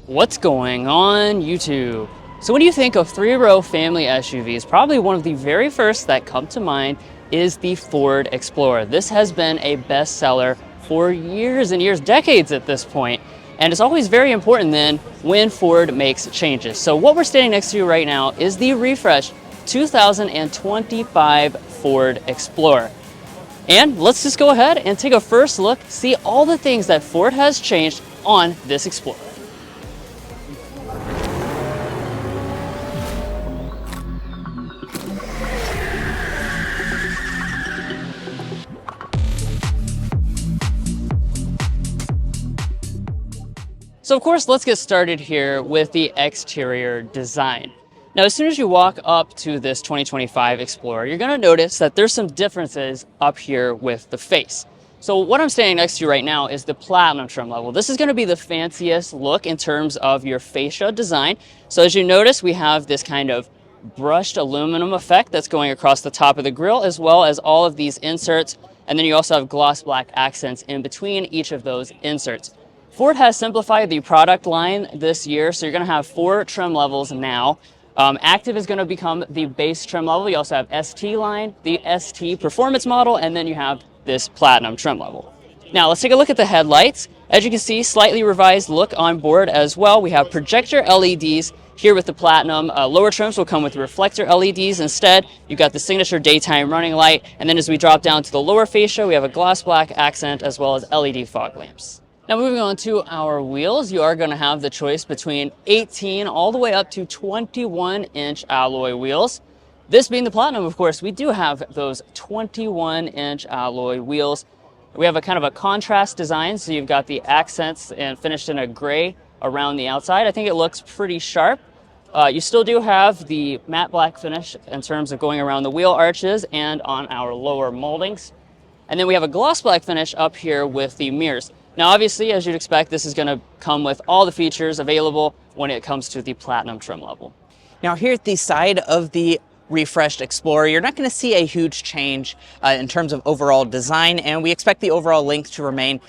What's going on YouTube? So when you think of three-row family SUVs, probably one of the very first that come to mind is the Ford Explorer. This has been a bestseller for years and years, decades at this point. And it's always very important then when Ford makes changes. So what we're standing next to right now is the refreshed 2025 Ford Explorer. And let's just go ahead and take a first look, see all the things that Ford has changed on this Explorer. So of course, let's get started here with the exterior design. Now, as soon as you walk up to this 2025 Explorer, you're gonna notice that there's some differences up here with the face. So what I'm standing next to right now is the Platinum trim level. This is gonna be the fanciest look in terms of your fascia design. So as you notice, we have this kind of brushed aluminum effect that's going across the top of the grille, as well as all of these inserts. And then you also have gloss black accents in between each of those inserts. Ford has simplified the product line this year, so you're going to have 4 trim levels now. Active is going to become the base trim level. You also have ST line, the ST performance model, and then you have this Platinum trim level. Now let's take a look at the headlights. As you can see, slightly revised look on board as well. We have projector LEDs here with the Platinum. Lower trims will come with reflector LEDs instead. You've got the signature daytime running light, and then as we drop down to the lower fascia, we have a gloss black accent as well as LED fog lamps. Now moving on to our wheels, you are going to have the choice between 18 all the way up to 21-inch alloy wheels. This being the Platinum, of course, we do have those 21-inch alloy wheels. We have a kind of a contrast design, so you've got the accents and finished in a gray around the outside. I think it looks pretty sharp. You still do have the matte black finish in terms of going around the wheel arches and on our lower moldings. And then we have a gloss black finish up here with the mirrors. Now, obviously, as you'd expect, this is going to come with all the features available when it comes to the Platinum trim level. Now here at the side of the refreshed Explorer, you're not going to see a huge change in terms of overall design, and we expect the overall length to remain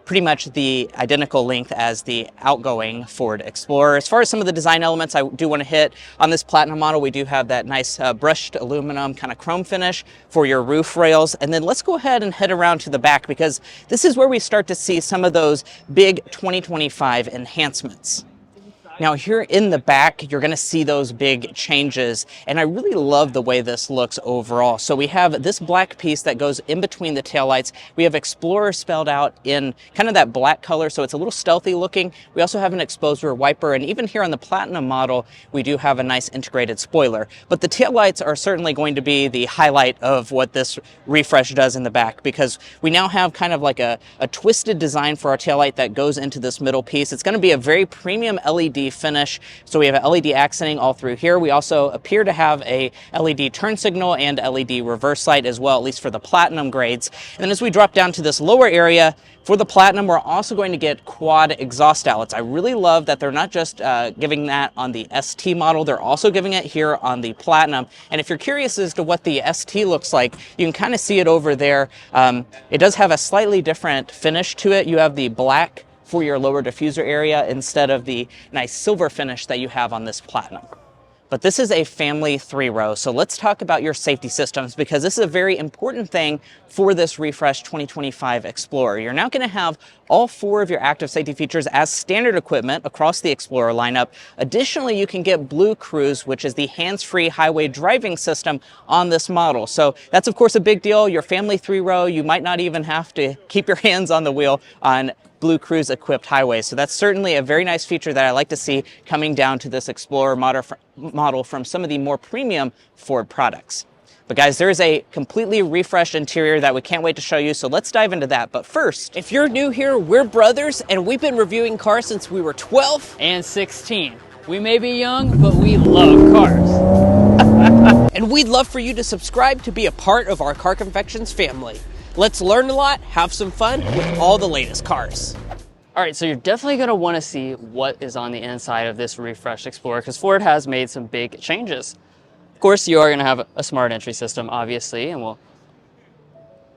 pretty much the identical length as the outgoing Ford Explorer. As far as some of the design elements I do want to hit, on this Platinum model, we do have that nice brushed aluminum kind of chrome finish for your roof rails. And then let's go ahead and head around to the back, because this is where we start to see some of those big 2025 enhancements. Now here in the back, you're going to see those big changes, and I really love the way this looks overall. So we have this black piece that goes in between the taillights. We have Explorer spelled out in kind of that black color, so it's a little stealthy looking. We also have an exposed rear wiper, and even here on the Platinum model, we do have a nice integrated spoiler. But the taillights are certainly going to be the highlight of what this refresh does in the back, because we now have kind of like a twisted design for our taillight that goes into this middle piece. It's going to be a very premium LED finish. So we have an LED accenting all through here. We also appear to have a LED turn signal and LED reverse light as well, at least for the Platinum grades. And then as we drop down to this lower area, for the Platinum, we're also going to get quad exhaust outlets. I really love that they're not just giving that on the ST model, they're also giving it here on the Platinum. And if you're curious as to what the ST looks like, you can kind of see it over there. It does have a slightly different finish to it. You have the black for your lower diffuser area instead of the nice silver finish that you have on this Platinum. But this is a family 3-row, so let's talk about your safety systems, because this is a very important thing for this refreshed 2025 Explorer. You're now going to have all 4 of your active safety features as standard equipment across the Explorer lineup. Additionally, you can get Blue Cruise, which is the hands-free highway driving system on this model. So that's of course a big deal. Your family 3-row, you might not even have to keep your hands on the wheel on Blue Cruise equipped highways. So that's certainly a very nice feature that I like to see coming down to this Explorer model from some of the more premium Ford products. But guys, there is a completely refreshed interior that we can't wait to show you, so let's dive into that. But first, if you're new here, we're brothers, and we've been reviewing cars since we were 12 and 16. We may be young, but we love cars. And we'd love for you to subscribe to be a part of our Car Confections family. Let's learn a lot, have some fun with all the latest cars. All right, so you're definitely going to want to see what is on the inside of this refreshed Explorer, because Ford has made some big changes. Of course, you are going to have a smart entry system, obviously, and we'll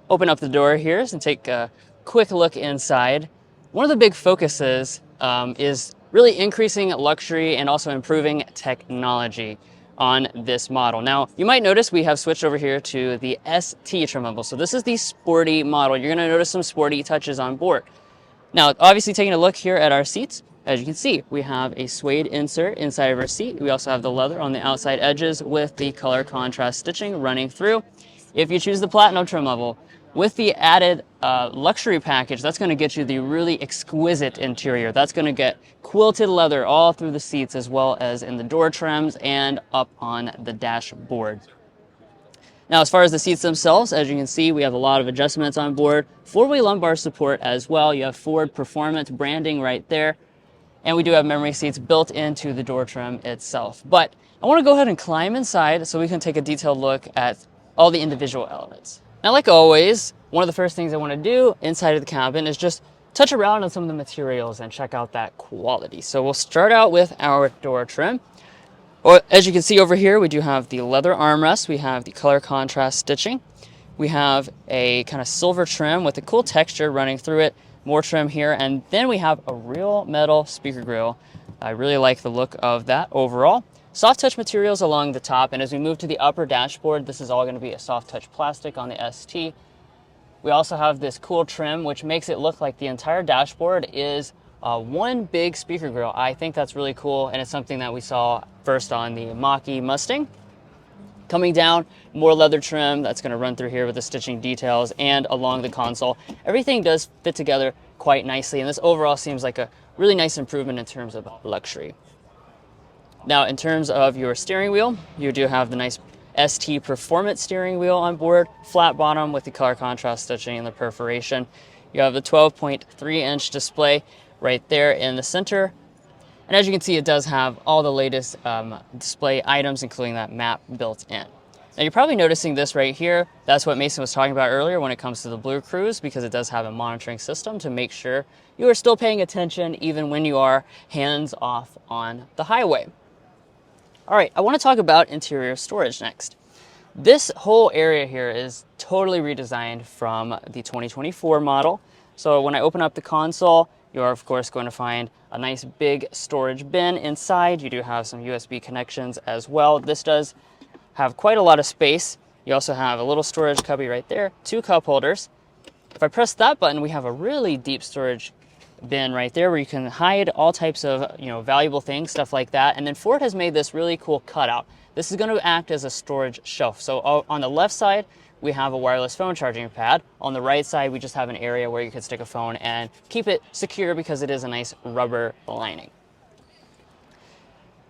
open up the door here and take a quick look inside. One of the big focuses is really increasing luxury and also improving technology on this model. Now, you might notice we have switched over here to the ST trim level. So this is the sporty model. You're gonna notice some sporty touches on board. Now, obviously taking a look here at our seats, as you can see, we have a suede insert inside of our seat. We also have the leather on the outside edges with the color contrast stitching running through. If you choose the platinum trim level, with the added luxury package, that's going to get you the really exquisite interior. That's going to get quilted leather all through the seats as well as in the door trims and up on the dashboard. Now, as far as the seats themselves, as you can see, we have a lot of adjustments on board. Four-way lumbar support as well. You have Ford Performance branding right there. And we do have memory seats built into the door trim itself. But I want to go ahead and climb inside so we can take a detailed look at all the individual elements. Now, like always, one of the first things I want to do inside of the cabin is just touch around on some of the materials and check out that quality. So we'll start out with our door trim. Well, as you can see over here, we do have the leather armrest. We have the color contrast stitching. We have a kind of silver trim with a cool texture running through it. More trim here. And then we have a real metal speaker grill. I really like the look of that overall. Soft touch materials along the top. And as we move to the upper dashboard, this is all going to be a soft touch plastic on the ST. We also have this cool trim, which makes it look like the entire dashboard is one big speaker grill. I think that's really cool, and it's something that we saw first on the Mach-E Mustang. Coming down, more leather trim that's going to run through here with the stitching details and along the console. Everything does fit together quite nicely, and this overall seems like a really nice improvement in terms of luxury. Now, in terms of your steering wheel, you do have the nice ST Performance steering wheel on board, flat bottom with the color contrast stitching and the perforation. You have the 12.3-inch display right there in the center. And as you can see, it does have all the latest display items, including that map built in. Now, you're probably noticing this right here. That's what Mason was talking about earlier when it comes to the Blue Cruise, because it does have a monitoring system to make sure you are still paying attention even when you are hands off on the highway. All right, I want to talk about interior storage next. This whole area here is totally redesigned from the 2024 model. So when I open up the console, you are of course going to find a nice big storage bin inside. You do have some USB connections as well. This does have quite a lot of space. You also have a little storage cubby right there, 2 cup holders. If I press that button, we have a really deep storage bin right there where you can hide all types of valuable things, stuff like that. And then Ford has made this really cool cutout. This is going to act as a storage shelf. So on the left side, we have a wireless phone charging pad. On the right side, we just have an area where you can stick a phone and keep it secure because it is a nice rubber lining.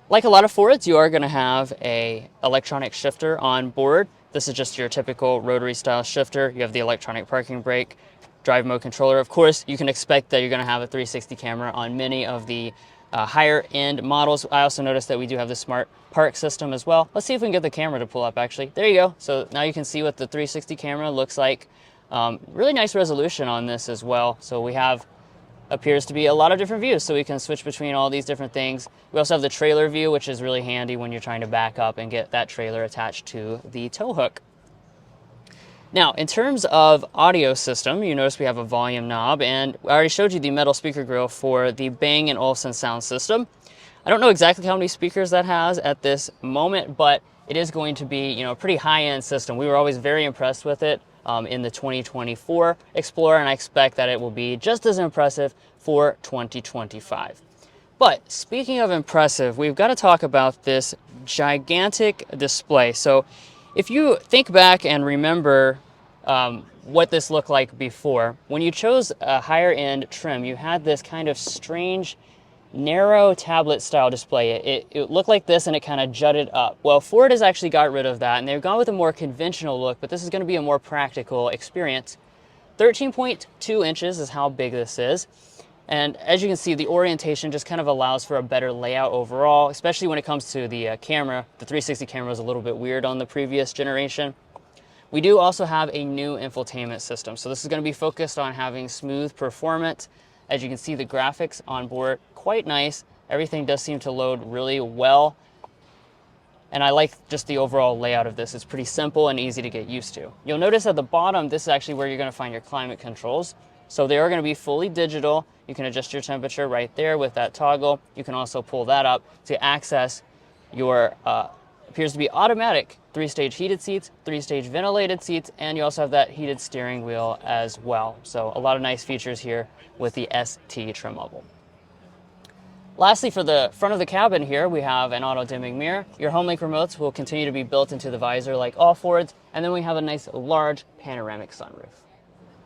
Like a lot of Fords, you are going to have a electronic shifter on board. This is just your typical rotary style shifter. You have the electronic parking brake, drive mode controller. Of course, you can expect that you're going to have a 360 camera on many of the higher end models. I also noticed that we do have the smart park system as well. Let's see if we can get the camera to pull up actually. There you go. So now you can see what the 360 camera looks like. Really nice resolution on this as well. So we have, appears to be a lot of different views, so we can switch between all these different things. We also have the trailer view, which is really handy when you're trying to back up and get that trailer attached to the tow hook. Now, in terms of audio system, you notice we have a volume knob, and I already showed you the metal speaker grill for the Bang & Olufsen sound system. I don't know exactly how many speakers that has at this moment, but it is going to be, a pretty high-end system. We were always very impressed with it in the 2024 Explorer, and I expect that it will be just as impressive for 2025. But speaking of impressive, we've got to talk about this gigantic display. So if you think back and remember what this looked like before, when you chose a higher end trim, you had this kind of strange, narrow tablet style display. It looked like this and it kind of jutted up. Well, Ford has actually got rid of that and they've gone with a more conventional look, but this is going to be a more practical experience. 13.2 inches is how big this is. And as you can see, the orientation just kind of allows for a better layout overall, especially when it comes to the camera. The 360 camera is a little bit weird on the previous generation. We do also have a new infotainment system. So this is going to be focused on having smooth performance. As you can see, the graphics on board, quite nice. Everything does seem to load really well. And I like just the overall layout of this. It's pretty simple and easy to get used to. You'll notice at the bottom, this is actually where you're going to find your climate controls. So they are going to be fully digital. You can adjust your temperature right there with that toggle. You can also pull that up to access your appears to be automatic 3-stage heated seats, 3-stage ventilated seats, and you also have that heated steering wheel as well. So a lot of nice features here with the ST trim level. Lastly, for the front of the cabin here, we have an auto-dimming mirror. Your HomeLink remotes will continue to be built into the visor like all Fords, and then we have a nice large panoramic sunroof.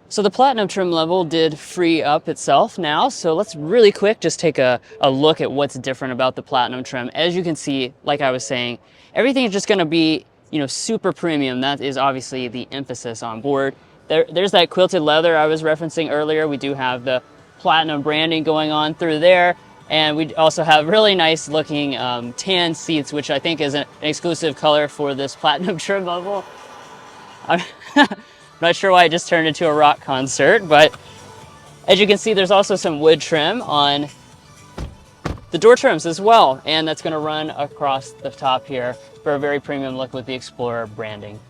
So the Platinum trim level did free up itself now, so let's really quick just take a look at what's different about the Platinum trim. As you can see, like I was saying, everything is just going to be, super premium. That is obviously the emphasis on board. There's that quilted leather I was referencing earlier. We do have the Platinum branding going on through there. And we also have really nice looking tan seats, which I think is an exclusive color for this Platinum trim level. I'm not sure why it just turned into a rock concert, but as you can see, there's also some wood trim on the door trims as well. And that's going to run across the top here for a very premium look with the Explorer branding.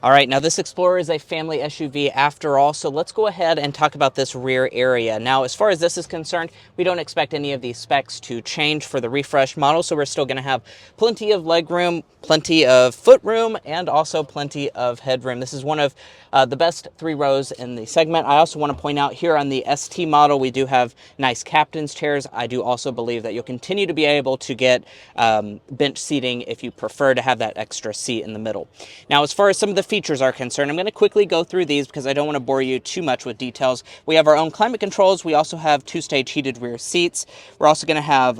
All right, now this Explorer is a family SUV after all, so let's go ahead and talk about this rear area. Now, as far as this is concerned, we don't expect any of these specs to change for the refreshed model, so we're still going to have plenty of legroom, plenty of footroom, and also plenty of headroom. This is one of the best 3 rows in the segment. I also want to point out here on the ST model, we do have nice captain's chairs. I do also believe that you'll continue to be able to get bench seating if you prefer to have that extra seat in the middle. Now, as far as some of the features are concerned, I'm going to quickly go through these because I don't want to bore you too much with details. We have our own climate controls. We also have 2-stage heated rear seats. We're also going to have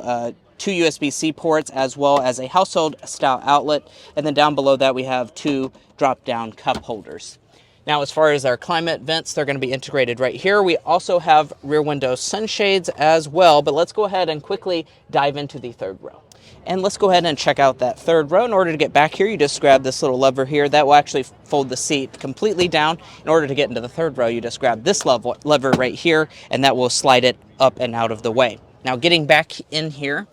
2 USB-C ports as well as a household style outlet. And then down below that, we have 2 drop-down cup holders. Now, as far as our climate vents, they're going to be integrated right here. We also have rear window sunshades as well, but let's go ahead and quickly dive into the third row. And let's go ahead and check out that third row. In order to get back here, you just grab this little lever here. That will actually fold the seat completely down. In order to get into the third row, you just grab this lever right here, and that will slide it up and out of the way. Now, getting back in here,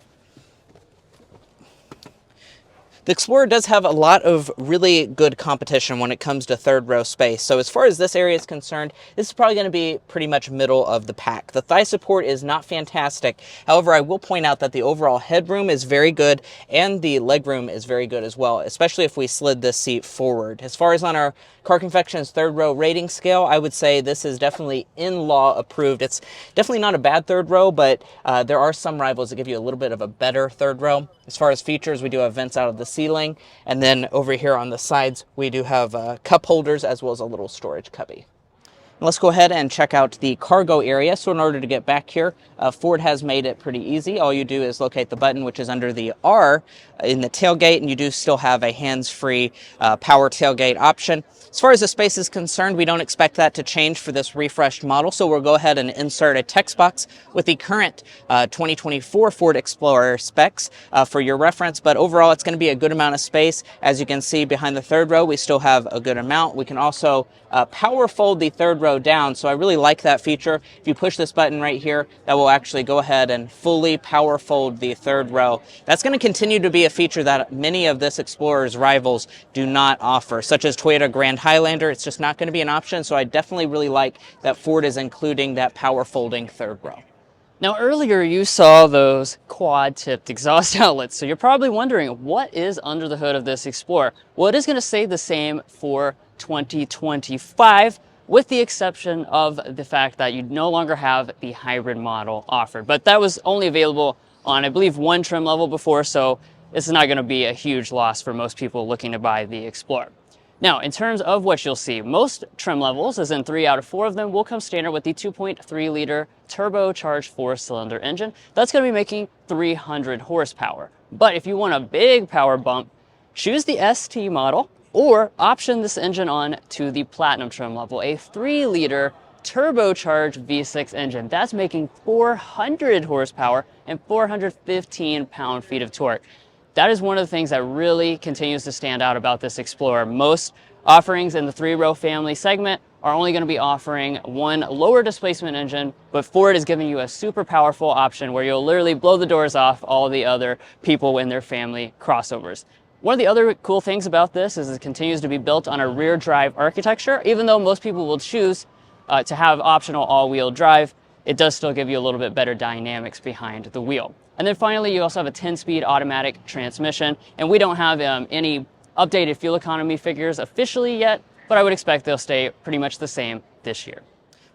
the Explorer does have a lot of really good competition when it comes to third row space. So as far as this area is concerned, this is probably going to be pretty much middle of the pack. The thigh support is not fantastic. However, I will point out that the overall headroom is very good and the legroom is very good as well, especially if we slid this seat forward. As far as on our Car Confections third row rating scale, I would say this is definitely in-law approved. It's definitely not a bad third row, but there are some rivals that give you a little bit of a better third row. As far as features, we do have vents out of the ceiling, and then over here on the sides, we do have cup holders as well as a little storage cubby. Let's go ahead and check out the cargo area. So in order to get back here, Ford has made it pretty easy. All you do is locate the button, which is under the R in the tailgate, and you do still have a hands-free power tailgate option. As far as the space is concerned, we don't expect that to change for this refreshed model, so we'll go ahead and insert a text box with the current 2024 Ford Explorer specs for your reference, but overall it's going to be a good amount of space. As you can see behind the third row, we still have a good amount. We can also power fold the third row down, so I really like that feature. If you push this button right here, that will actually go ahead and fully power fold the third row. That's going to continue to be a feature that many of this Explorer's rivals do not offer, such as Toyota Grand Highlander. It's just not going to be an option, so I definitely really like that Ford is including that power folding third row. Now earlier you saw those quad-tipped exhaust outlets, so you're probably wondering what is under the hood of this Explorer. Well, it is going to stay the same for 2025, with the exception of the fact that you no longer have the hybrid model offered. But that was only available on, I believe, 1 trim level before, so this is not going to be a huge loss for most people looking to buy the Explorer. Now, in terms of what you'll see, most trim levels, as in 3 out of 4 of them, will come standard with the 2.3-liter turbocharged 4-cylinder engine. That's going to be making 300 horsepower. But if you want a big power bump, choose the ST model or option this engine on to the Platinum trim level, a 3-liter turbocharged V6 engine. That's making 400 horsepower and 415 pound-feet of torque. That is one of the things that really continues to stand out about this Explorer. Most offerings in the 3-row family segment are only going to be offering one lower displacement engine, but Ford is giving you a super powerful option where you'll literally blow the doors off all the other people in their family crossovers. One of the other cool things about this is it continues to be built on a rear drive architecture, even though most people will choose to have optional all-wheel drive, it does still give you a little bit better dynamics behind the wheel. And then finally, you also have a 10-speed automatic transmission, and we don't have any updated fuel economy figures officially yet, but I would expect they'll stay pretty much the same this year.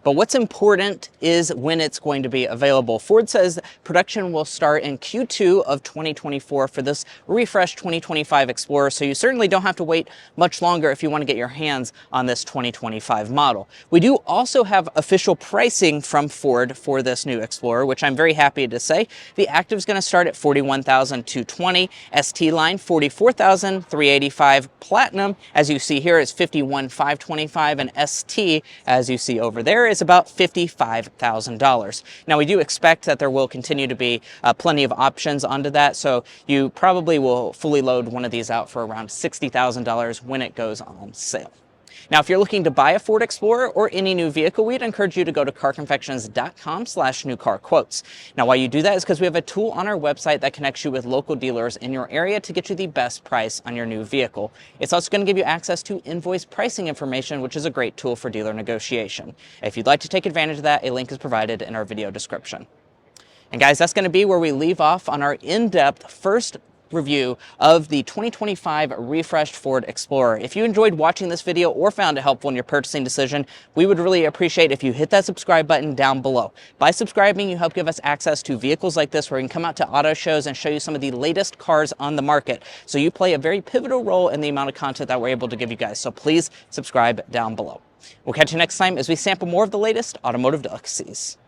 But what's important is when it's going to be available. Ford says production will start in Q2 of 2024 for this refreshed 2025 Explorer, so you certainly don't have to wait much longer if you want to get your hands on this 2025 model. We do also have official pricing from Ford for this new Explorer, which I'm very happy to say. The Active is going to start at $41,220, ST line $44,385, Platinum, as you see here, is $51,525, and ST, as you see over there, is about $55,000. Now, we do expect that there will continue to be plenty of options onto that, so you probably will fully load one of these out for around $60,000 when it goes on sale. Now, if you're looking to buy a Ford Explorer or any new vehicle, we'd encourage you to go to carconfections.com/newcarquotes. Now, why you do that is because we have a tool on our website that connects you with local dealers in your area to get you the best price on your new vehicle. It's also going to give you access to invoice pricing information, which is a great tool for dealer negotiation. If you'd like to take advantage of that, a link is provided in our video description. And guys, that's going to be where we leave off on our in-depth first review of the 2025 refreshed Ford Explorer. If you enjoyed watching this video or found it helpful in your purchasing decision, we would really appreciate if you hit that subscribe button down below. By subscribing, you help give us access to vehicles like this where we can come out to auto shows and show you some of the latest cars on the market. So you play a very pivotal role in the amount of content that we're able to give you guys. So please subscribe down below. We'll catch you next time as we sample more of the latest automotive delicacies.